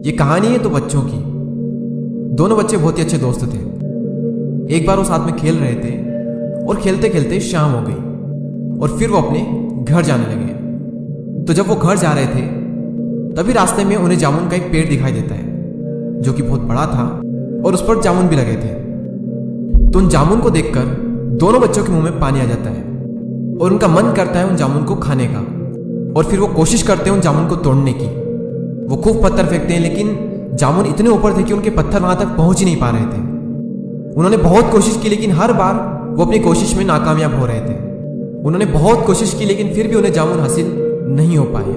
ये कहानी है तो बच्चों की। दोनों बच्चे बहुत ही अच्छे दोस्त थे। एक बार वो साथ में खेल रहे थे और खेलते खेलते शाम हो गई और फिर वो अपने घर जाने लगे। तो जब वो घर जा रहे थे तभी रास्ते में उन्हें जामुन का एक पेड़ दिखाई देता है जो कि बहुत बड़ा था और उस पर जामुन भी लगे थे। तो उन जामुन को देखकर दोनों बच्चों के मुंह में पानी आ जाता है और उनका मन करता है उन जामुन को खाने का। और फिर वो कोशिश करते हैं उन जामुन को तोड़ने की। वो खूब पत्थर फेंकते हैं लेकिन जामुन इतने ऊपर थे कि उनके पत्थर वहां तक पहुंच ही नहीं पा रहे थे। उन्होंने बहुत कोशिश की लेकिन हर बार वो अपनी कोशिश में नाकामयाब हो रहे थे। उन्होंने बहुत कोशिश की लेकिन फिर भी उन्हें जामुन हासिल नहीं हो पाए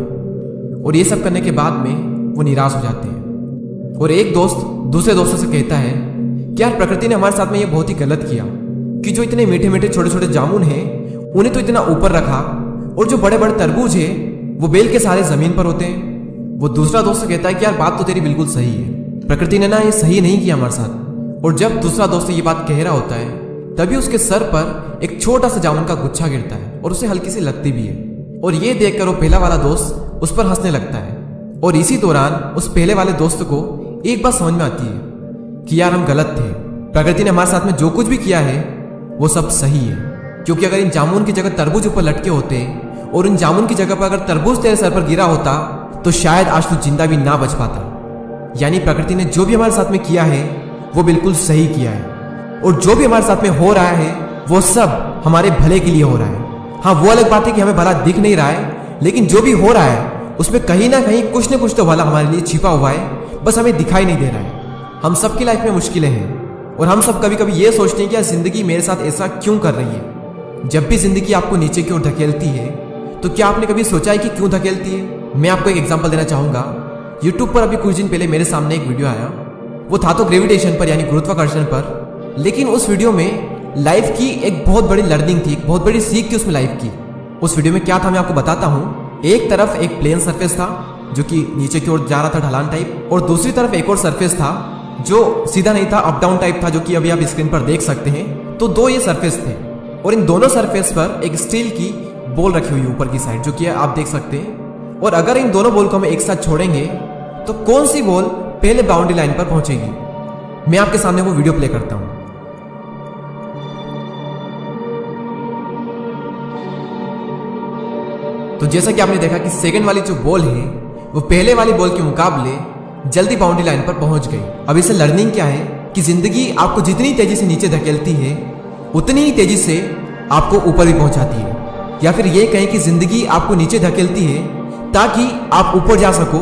और ये सब करने के बाद में वो निराश हो जाते हैं। और एक दोस्त दूसरे दोस्तों से कहता है कि यार प्रकृति ने हमारे साथ में ये बहुत ही गलत किया कि जो इतने मीठे मीठे छोटे छोटे जामुन हैं उन्हें तो इतना ऊपर रखा और जो बड़े बड़े तरबूज है वो बेल के सारे जमीन पर होते हैं। वो दूसरा दोस्त कहता है कि यार बात तो तेरी बिल्कुल सही है, प्रकृति ने ना ये सही नहीं किया हमारे साथ। और जब दूसरा दोस्त ये बात कह रहा होता है तभी उसके सर पर एक छोटा सा जामुन का गुच्छा गिरता है और उसे हल्की सी लगती भी है। और ये देखकर वो पहला वाला दोस्त उस पर हंसने लगता है। और इसी दौरान उस पहले वाले दोस्त को एक बात समझ में आती है कि यार हम गलत थे, प्रकृति ने हमारे साथ में जो कुछ भी किया है वो सब सही है। क्योंकि अगर इन जामुन की जगह तरबूज ऊपर लटके होते और इन जामुन की जगह पर अगर तरबूज तेरे सर पर गिरा होता तो शायद आज तू जिंदा भी ना बच पाता। यानी प्रकृति ने जो भी हमारे साथ में किया है वो बिल्कुल सही किया है और जो भी हमारे साथ में हो रहा है वो सब हमारे भले के लिए हो रहा है। हाँ, वो अलग बात है कि हमें भला दिख नहीं रहा है लेकिन जो भी हो रहा है उसमें कहीं ना कहीं कुछ न कुछ तो भला हमारे लिए छिपा हुआ है, बस हमें दिखाई नहीं दे रहा है। हम सबकी लाइफ में मुश्किलें हैं और हम सब कभी कभी ये सोचते हैं कि यार जिंदगी मेरे साथ ऐसा क्यों कर रही है। जब भी जिंदगी आपको नीचे की ओर धकेलती है तो क्या आपने कभी सोचा है कि क्यों धकेलती है? मैं आपको एक एग्जांपल देना चाहूंगा। YouTube पर अभी कुछ दिन पहले मेरे सामने एक वीडियो आया। वो था तो ग्रेविटेशन पर यानी गुरुत्वाकर्षण पर, लेकिन उस वीडियो में लाइफ की एक बहुत बड़ी लर्निंग थी, एक बहुत बड़ी सीख थी उसमें लाइफ की। उस वीडियो में क्या था मैं आपको बताता हूँ। एक तरफ एक प्लेन सरफेस था जो कि नीचे की ओर जा रहा था ढलान टाइप, और दूसरी तरफ एक और सरफेस था जो सीधा नहीं था, अप डाउन टाइप था, जो कि अभी आप स्क्रीन पर देख सकते हैं। तो दो ये सरफेस थे और इन दोनों सरफेस पर एक स्टील की बॉल रखी हुई ऊपर की साइड, जो कि आप देख सकते हैं। और अगर इन दोनों बॉल को हम एक साथ छोड़ेंगे तो कौन सी बॉल पहले बाउंड्री लाइन पर पहुंचेगी? मैं आपके सामने वो वीडियो प्ले करता हूं। तो जैसा कि आपने देखा कि सेकंड वाली जो बॉल है वो पहले वाली बॉल के मुकाबले जल्दी बाउंड्री लाइन पर पहुंच गई। अब इससे लर्निंग क्या है कि जिंदगी आपको जितनी तेजी से नीचे धकेलती है उतनी ही तेजी से आपको ऊपर भी पहुंचाती है। या फिर ये कहें कि जिंदगी आपको नीचे धकेलती है ताकि आप ऊपर जा सको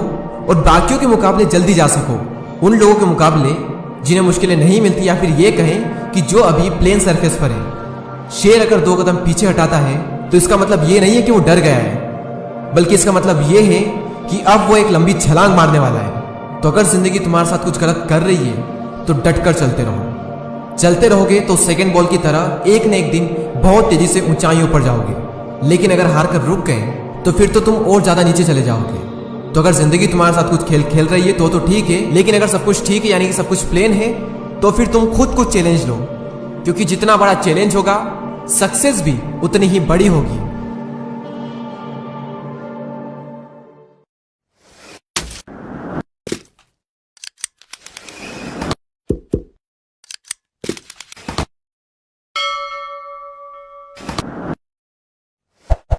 और बाकियों के मुकाबले जल्दी जा सको, उन लोगों के मुकाबले जिन्हें मुश्किलें नहीं मिलती। या फिर ये कहें कि जो अभी प्लेन सरफेस पर है। शेर अगर 2 कदम पीछे हटाता है तो इसका मतलब ये नहीं है कि वो डर गया है, बल्कि इसका मतलब ये है कि अब वो एक लंबी छलांग मारने वाला है। तो अगर जिंदगी तुम्हारे साथ कुछ गलत कर रही है तो डटकर चलते रहो। चलते रहोगे तो सेकंड बॉल की तरह एक न एक दिन बहुत तेजी से ऊंचाइयों पर जाओगे। लेकिन अगर हार कर रुक गए तो फिर तो तुम और ज्यादा नीचे चले जाओगे। तो अगर जिंदगी तुम्हारे साथ कुछ खेल खेल रही है तो ठीक है, लेकिन अगर सब कुछ ठीक है यानी कि सब कुछ प्लेन है तो फिर तुम खुद कुछ चैलेंज लो, क्योंकि जितना बड़ा चैलेंज होगा सक्सेस भी उतनी ही बड़ी होगी।